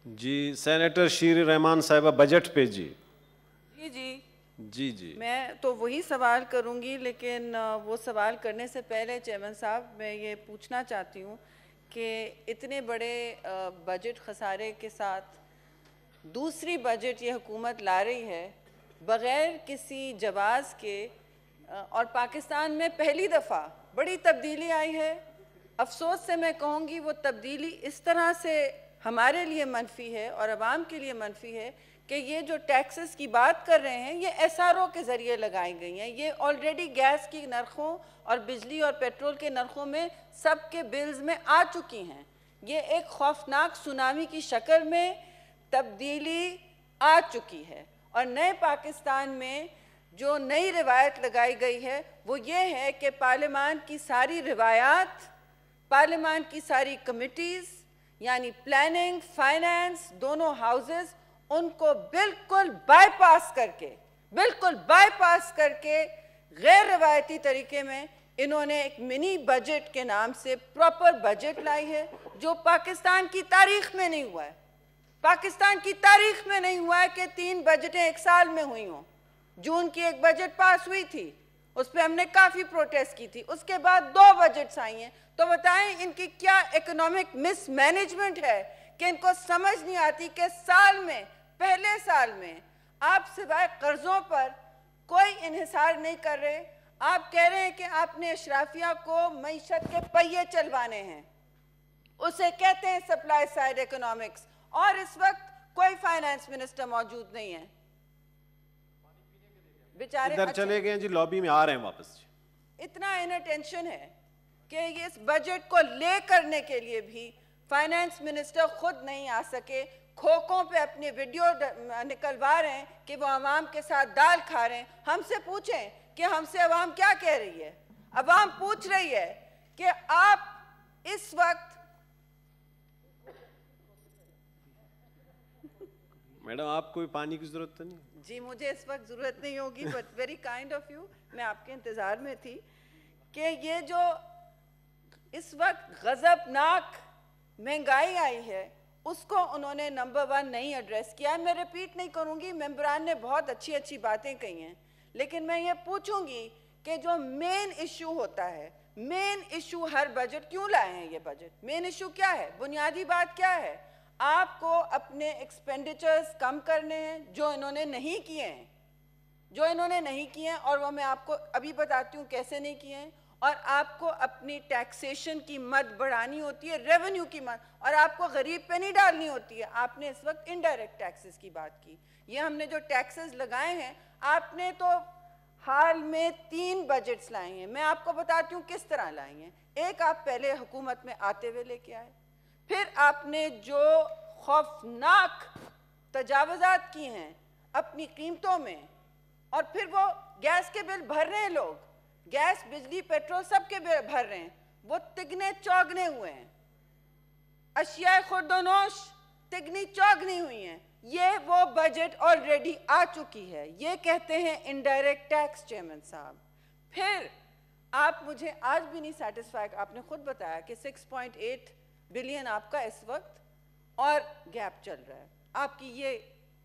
जी senator शीर रहमान साहिबा budget पे जी जी मैं तो वही सवाल करूंगी, लेकिन वो सवाल करने से पहले चेयरमैन साहब मैं ये पूछना चाहती हूँ कि इतने बड़े बजट खसारे के साथ दूसरी बजट ये हुकूमत ला रही है बग़ैर किसी जवाज़ के, और पाकिस्तान में पहली दफ़ा बड़ी तब्दीली आई है। अफसोस से मैं कहूँगी वो तब्दीली इस तरह से हमारे लिए मनफी है और आवाम के लिए मनफी है कि ये जो टैक्सेस की बात कर रहे हैं ये एसआरओ के ज़रिए लगाई गई हैं। ये ऑलरेडी गैस की नरखों और बिजली और पेट्रोल के नरखों में सबके बिल्स में आ चुकी हैं। ये एक खौफनाक सुनामी की शक्ल में तब्दीली आ चुकी है। और नए पाकिस्तान में जो नई रिवायत लगाई गई है वो ये है कि पार्लियामान की सारी रिवायात, पार्लियामान की सारी कमिटीज़ यानी प्लानिंग, फाइनेंस, दोनों हाउसेस, उनको बिल्कुल बाईपास करके गैर रिवायती तरीके में इन्होंने एक मिनी बजट के नाम से प्रॉपर बजट लाई है जो पाकिस्तान की तारीख में नहीं हुआ है। पाकिस्तान की तारीख में नहीं हुआ है कि 3 बजटें एक साल में हुई हों। जून की एक बजट पास हुई थी, उस पर हमने काफ़ी प्रोटेस्ट की थी, उसके बाद 2 बजट्स आई हैं। तो बताएं इनकी क्या इकोनॉमिक मिसमैनेजमेंट है कि इनको समझ नहीं आती कि साल में, पहले साल में आप सिवाय कर्जों पर कोई इन्हिसार नहीं कर रहे। आप कह रहे हैं कि आपने अशराफिया को मईशत के पहिए चलवाने हैं, उसे कहते हैं सप्लाई साइड इकोनॉमिक्स, और इस वक्त कोई फाइनेंस मिनिस्टर मौजूद नहीं है। बेचारे इधर चले गए जी, लॉबी में आ रहे हैं वापस। इतना इनअटेंशन है कि ये इस बजट को ले करने के लिए भी फाइनेंस मिनिस्टर खुद नहीं आ सके। खोखों पे अपनी वीडियो निकलवा रहे हैं कि वो आवाम के साथ दाल खा रहे हैं। हमसे पूछें कि हमसे आवाम क्या कह रही है। आवाम पूछ रही है कि आप इस वक्त, मैडम आपको भी पानी की जरूरत नहीं? जी मुझे इस वक्त ज़रूरत नहीं होगी, but very kind of you, मैं आपके इंतज़ार में थी कि ये जो इस वक्त गज़बनाक महंगाई आई है उसको उन्होंने नंबर 1 नहीं एड्रेस किया है। मैं रिपीट नहीं करूँगी, मेंबरान ने बहुत अच्छी अच्छी बातें कही हैं, लेकिन मैं ये पूछूँगी कि जो मेन इशू होता है, मेन इशू हर बजट क्यों लाए हैं ये बजट, मेन इशू क्या है, बुनियादी बात क्या है? आपको अपने एक्सपेंडिचर्स कम करने हैं जो इन्होंने नहीं किए हैं, और वो मैं आपको अभी बताती हूँ कैसे नहीं किए हैं। और आपको अपनी टैक्सेशन की मद बढ़ानी होती है, रेवेन्यू की मद, और आपको गरीब पे नहीं डालनी होती है। आपने इस वक्त इनडायरेक्ट टैक्सेस की बात की। ये हमने जो टैक्सेस लगाए हैं, आपने तो हाल में 3 बजट्स लाए हैं। मैं आपको बताती हूँ किस तरह लाए हैं। एक आप पहले हुकूमत में आते हुए लेके आए, फिर आपने जो खौफनाक तजावुज़ात की हैं अपनी कीमतों में, और फिर वो गैस के बिल भर रहे हैं लोग, गैस, बिजली, पेट्रोल सबके बिल भर रहे हैं, वो तिगने चौगने हुए हैं। अशिया खुर्दोनोश तिगनी चौगनी हुई हैं। ये वो बजट ऑलरेडी आ चुकी है। ये कहते हैं इनडायरेक्ट टैक्स। चेयरमैन साहब, फिर आप मुझे आज भी नहीं सेटिस्फाई, आपने खुद बताया कि 6.8 बिलियन आपका इस वक्त और गैप चल रहा है आपकी। ये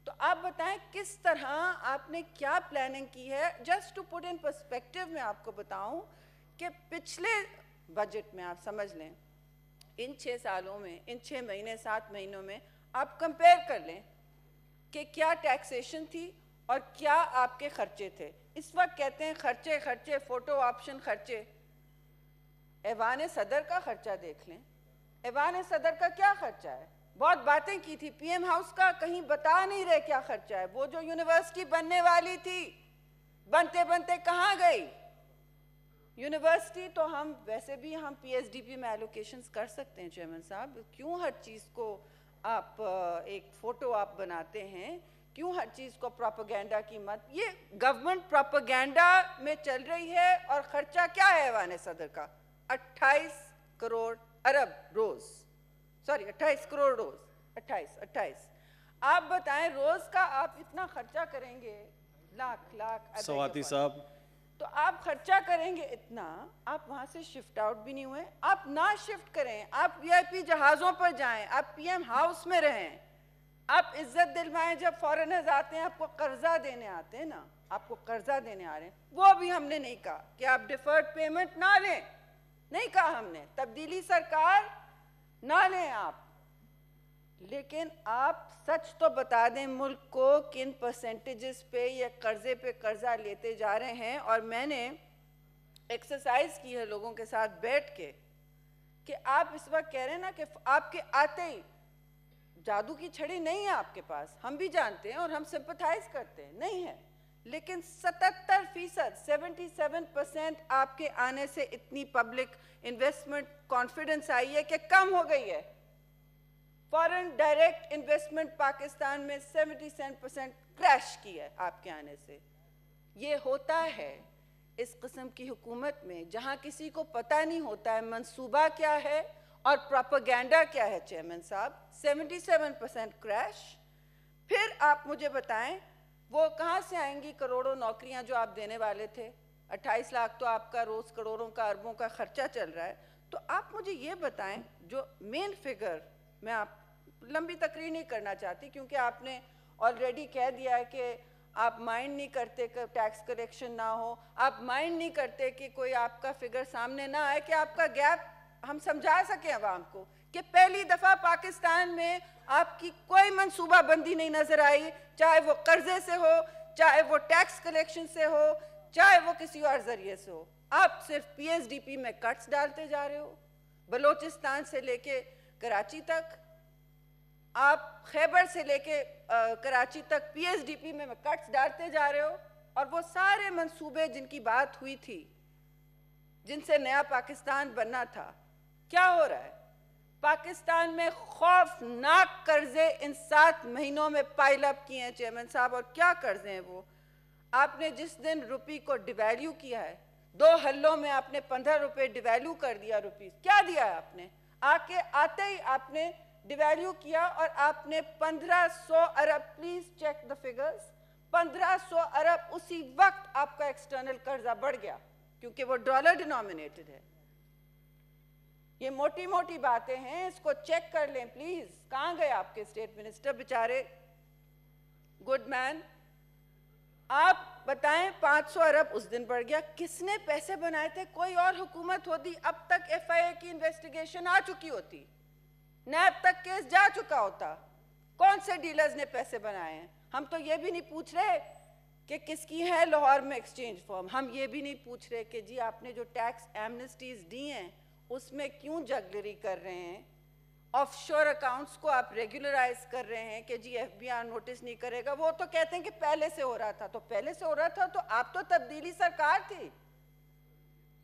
तो आप बताएं किस तरह आपने क्या प्लानिंग की है। Just to put in perspective में आपको बताऊं कि पिछले बजट में आप समझ लें, इन 6 सालों में, इन 6 महीने 7 महीनों में आप कंपेयर कर लें कि क्या टैक्सेशन थी और क्या आपके खर्चे थे। इस वक्त कहते हैं खर्चे, फोटो ऑप्शन खर्चे। ऐवान सदर का खर्चा देख लें, ऐवान सदर का क्या खर्चा है। बहुत बातें की थी, पीएम हाउस का कहीं बता नहीं रहे क्या खर्चा है। वो जो यूनिवर्सिटी बनने वाली थी, बनते बनते कहाँ गई यूनिवर्सिटी। तो हम वैसे भी हम पीएसडीपी में एलोकेशंस कर सकते हैं चेयरमैन साहब। क्यों हर चीज़ को आप एक फ़ोटो आप बनाते हैं, क्यों हर चीज़ को प्रोपेगेंडा की मत। ये गवर्नमेंट प्रोपेगेंडा में चल रही है। और ख़र्चा क्या है ऐवान सदर का? 28 करोड़ अरब रोज़, सॉरी 28 करोड़ रोज़, 28। आप बताएं रोज़ का आप इतना खर्चा करेंगे, लाख सवाती साहब, तो आप खर्चा करेंगे इतना, आप वहाँ से शिफ्ट आउट भी नहीं हुए। आप ना शिफ्ट करें, आप वीआईपी जहाज़ों पर जाएं, आप पीएम हाउस में रहें, आप इज्जत दिलवाएं जब फॉरेनर्स आते हैं, आपको कर्जा देने आते हैं ना, आपको कर्जा देने आ रहे हैं, वो भी हमने नहीं कहा कि आप डिफर्ड पेमेंट ना लें, नहीं कहा हमने, तब्दीली सरकार ना लें आप, लेकिन आप सच तो बता दें मुल्क को किन परसेंटेजेस पे या कर्जे पे कर्जा लेते जा रहे हैं। और मैंने एक्सरसाइज की है लोगों के साथ बैठ के कि आप इस वक्त कह रहे हैं ना कि आपके आते ही जादू की छड़ी नहीं है आपके पास, हम भी जानते हैं और हम सिंपथाइज करते हैं, नहीं है, लेकिन 77%, 77% आपके आने से इतनी पब्लिक इन्वेस्टमेंट कॉन्फिडेंस आई है कि कम हो गई है। फॉरेन डायरेक्ट इन्वेस्टमेंट पाकिस्तान में 77% क्रैश की है आपके आने से। ये होता है इस किस्म की हुकूमत में जहां किसी को पता नहीं होता है मंसूबा क्या है और प्रोपेगेंडा क्या है। चेयरमैन साहब, 77% क्रैश। फिर आप मुझे बताएं वो कहाँ से आएंगी करोड़ों नौकरियां जो आप देने वाले थे? 28 लाख तो आपका रोज करोड़ों का अरबों का खर्चा चल रहा है। तो आप मुझे ये बताएं जो मेन फिगर, मैं आप लंबी तकरीर नहीं करना चाहती क्योंकि आपने ऑलरेडी कह दिया है कि आप माइंड नहीं करते कि टैक्स कलेक्शन ना हो, आप माइंड नहीं करते कि कोई आपका फिगर सामने ना आए कि आपका गैप हम समझा सकें अवाम को कि पहली दफ़ा पाकिस्तान में आपकी कोई मंसूबाबंदी नहीं नजर आई, चाहे वो कर्जे से हो, चाहे वो टैक्स कलेक्शन से हो, चाहे वो किसी और जरिए से हो। आप सिर्फ पीएसडीपी में कट्स डालते जा रहे हो, बलोचिस्तान से लेके कराची तक, आप खैबर से लेके कराची तक पीएसडीपी में कट्स डालते जा रहे हो। और वो सारे मंसूबे जिनकी बात हुई थी, जिनसे नया पाकिस्तान बनना था, क्या हो रहा है? पाकिस्तान में खौफनाक कर्जे इन 7 महीनों में पाइल अप किए हैं चेयरमैन साहब। और क्या कर्जे हैं वो? आपने जिस दिन रुपी को डिवैल्यू किया है, 2 हल्लों में आपने 15 रुपए डिवैल्यू कर दिया रुपीस। क्या दिया है आपने? आते ही आपने डिवैल्यू किया और आपने 1500 अरब, प्लीज चेक द फिगर्स, 1500 अरब उसी वक्त आपका एक्सटर्नल कर्जा बढ़ गया क्योंकि वो डॉलर डिनोमिनेटेड है। ये मोटी मोटी बातें हैं, इसको चेक कर लें प्लीज। कहां गए आपके स्टेट मिनिस्टर बेचारे? गुड मैन, आप बताएं 500 अरब उस दिन बढ़ गया। किसने पैसे बनाए थे? कोई और हुकूमत होती अब तक एफआईए की इन्वेस्टिगेशन आ चुकी होती, नैब तक केस जा चुका होता। कौन से डीलर्स ने पैसे बनाए हैं? हम तो ये भी नहीं पूछ रहे कि किसकी है लाहौर में एक्सचेंज फर्म, हम ये भी नहीं पूछ रहे कि जी आपने जो टैक्स एमनेस्टीज दी हैं उसमें क्यों जगलरी कर रहे हैं, ऑफशोर अकाउंट्स को आप रेगुलराइज कर रहे हैं कि जी एफबीआई नोटिस नहीं करेगा। वो तो कहते हैं कि पहले से हो रहा था। तो पहले से हो रहा था तो आप तो तब्दीली सरकार थी,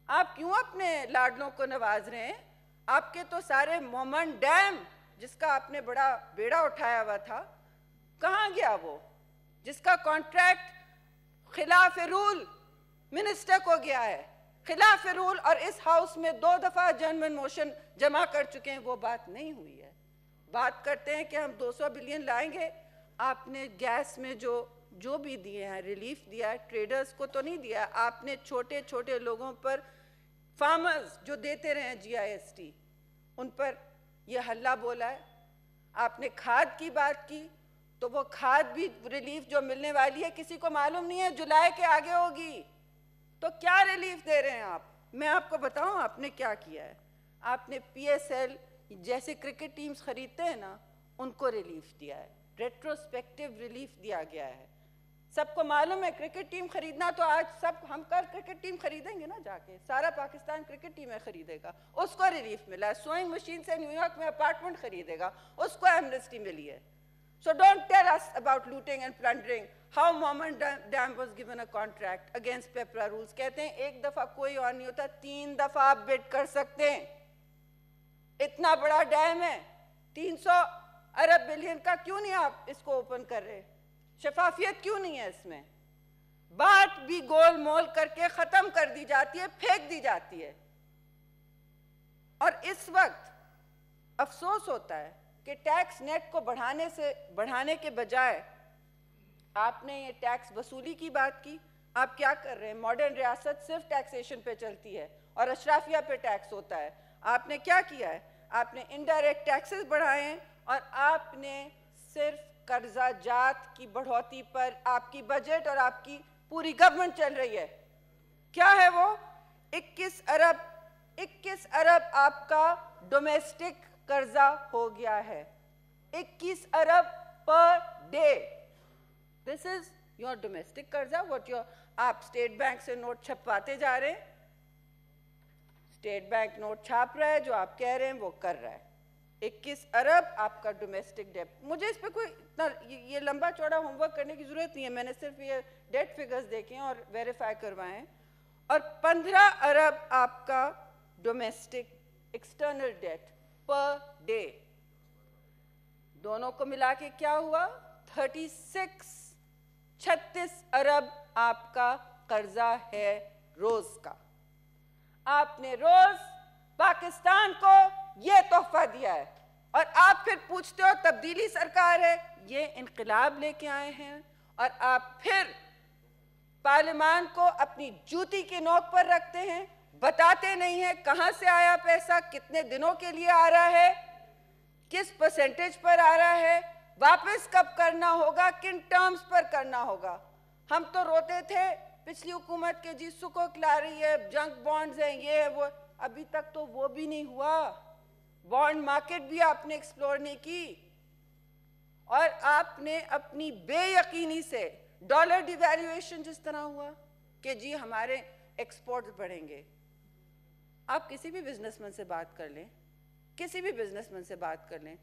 आप क्यों अपने लाडलों को नवाज रहे हैं? आपके तो सारे मोमन डैम जिसका आपने बड़ा बेड़ा उठाया हुआ था, कहाँ गया वो? जिसका कॉन्ट्रैक्ट खिलाफ रूल मिनिस्टर को गया है, खिलाफ रूल, और इस हाउस में 2 दफा जनमन मोशन जमा कर चुके हैं, वो बात नहीं हुई है। बात करते हैं कि हम 200 बिलियन लाएंगे। आपने गैस में जो भी दिए हैं, रिलीफ दिया है, ट्रेडर्स को तो नहीं दिया। आपने छोटे छोटे लोगों पर, फार्मर्स जो देते रहे जीआईएसटी, उन पर यह हल्ला बोला है। आपने खाद की बात की तो वो खाद भी रिलीफ जो मिलने वाली है किसी को मालूम नहीं है, जुलाई के आगे होगी। तो क्या रिलीफ दे रहे हैं आप? मैं आपको बताऊं आपने क्या किया है। आपने पीएसएल जैसे क्रिकेट टीम्स खरीदते हैं ना, उनको रिलीफ दिया है, रेट्रोस्पेक्टिव रिलीफ दिया गया है। सबको मालूम है क्रिकेट टीम खरीदना, तो आज सब हम कल क्रिकेट टीम खरीदेंगे ना, जाके सारा पाकिस्तान क्रिकेट टीमें खरीदेगा, उसको रिलीफ मिला है। सोइंग मशीन से न्यूयॉर्क में अपार्टमेंट खरीदेगा, उसको एमनेस्टी मिली है। So don't tell us about looting and plundering. How Mohammed Dam was given a contract against PEPRA rules. कहते हैं एक दफा कोई और नहीं होता, 3 दफा आप बिड कर सकते हैं। इतना बड़ा डैम है, 300 अरब बिलियन का, क्यों नहीं आप इसको ओपन कर रहे? शफाफियत क्यों नहीं है इसमें? बात भी गोल मोल करके खत्म कर दी जाती है, फेंक दी जाती है। और इस वक्त अफसोस होता है कि टैक्स नेट को बढ़ाने के बजाय आपने ये टैक्स वसूली की बात की। आप क्या कर रहे हैं? मॉडर्न रियासत सिर्फ टैक्सेशन पे चलती है और अशराफिया पे टैक्स होता है। आपने क्या किया है? आपने इनडायरेक्ट टैक्सेस बढ़ाए हैं और आपने सिर्फ कर्जा जात की बढ़ोतरी पर आपकी बजट और आपकी पूरी गवर्नमेंट चल रही है। क्या है वो? 21 अरब आपका डोमेस्टिक कर्जा हो गया है। 21 अरब per day. This is your domestic कर्जा। आप स्टेट बैंक से नोट छपवाते जा रहे हैं, स्टेट बैंक नोट छाप रहा है, जो आप कह रहे हैं वो कर रहा है। 21 अरब आपका डोमेस्टिक डेट। मुझे इस पे कोई इतना ये लंबा चौड़ा होमवर्क करने की जरूरत नहीं है, मैंने सिर्फ ये डेट फिगर्स देखे हैं और वेरीफाई करवाए हैं। और 15 अरब आपका domestic external debt per day. दोनों को मिला के क्या हुआ? 36 अरब आपका कर्जा है रोज का। आपने रोज पाकिस्तान को ये तोहफा दिया है और आप फिर पूछते हो तब्दीली सरकार है। ये इनकलाब लेके आए हैं और आप फिर पार्लियामान को अपनी जूती की नोक पर रखते हैं, बताते नहीं है कहां से आया पैसा, कितने दिनों के लिए आ रहा है, किस परसेंटेज पर आ रहा है, वापस कब करना होगा, किन टर्म्स पर करना होगा। हम तो रोते थे पिछली हुकूमत के, जी सुको खिला रही है, जंक बॉन्ड्स हैं, ये है वो। अभी तक तो वो भी नहीं हुआ। बॉन्ड मार्केट भी आपने एक्सप्लोर नहीं की और आपने अपनी बेयकीनी से डॉलर डिवैल्यूएशन जिस तरह हुआ कि जी हमारे एक्सपोर्ट्स बढ़ेंगे। आप किसी भी बिजनेसमैन से बात कर लें, किसी भी बिजनेसमैन से बात कर लें,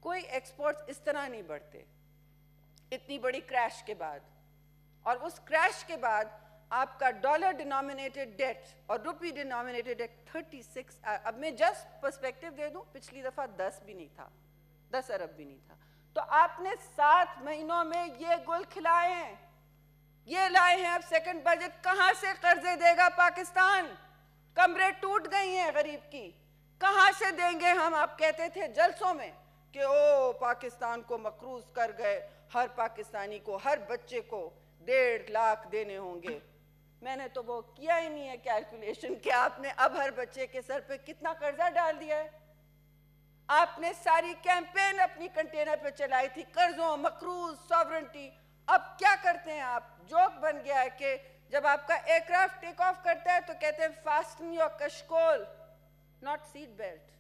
कोई एक्सपोर्ट्स इस तरह नहीं बढ़ते इतनी बड़ी क्रैश के बाद। और उस क्रैश के बाद आपका डॉलर डिनोमिनेटेड डेट और रुपी डिनोमिनेटेड डेट 36। अब मैं जस्ट पर्सपेक्टिव दे दूं, पिछली दफा 10 भी नहीं था, 10 अरब भी नहीं था। तो आपने 7 महीनों में ये गुल खिलाए हैं, ये लाए हैं। अब सेकंड बजट कहां से कर्जे देगा पाकिस्तान? कमरे टूट गई हैं गरीब की, कहां से देंगे हम? आप कहते थे जलसों में कि ओ पाकिस्तान को मकरूज कर गए, हर पाकिस्तानी को, हर बच्चे को 1.5 लाख देने होंगे। मैंने तो वो किया ही नहीं है कैलकुलेशन कि आपने अब हर बच्चे के सर पे कितना कर्जा डाल दिया है। आपने सारी कैंपेन अपनी कंटेनर पे चलाई थी, कर्जों, मकरूज, सॉवरेंटी। अब क्या करते हैं आप? जोक बन गया है कि जब आपका एयरक्राफ्ट टेक ऑफ करता है तो कहते हैं फास्टन योर कशकोल, not seat belt.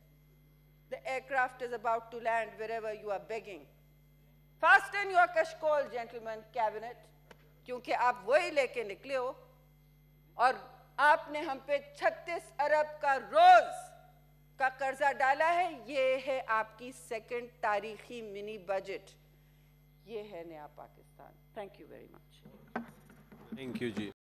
The aircraft is about to land wherever you are begging. Fasten your कशकोल जेंटलमैन कैबिनेट, क्योंकि आप वही लेके निकले हो। और आपने हम पे 36 अरब का रोज का कर्जा डाला है। ये है आपकी सेकंड तारीखी मिनी बजट। ये है नया Pakistan. Thank you very much. Thank you ji.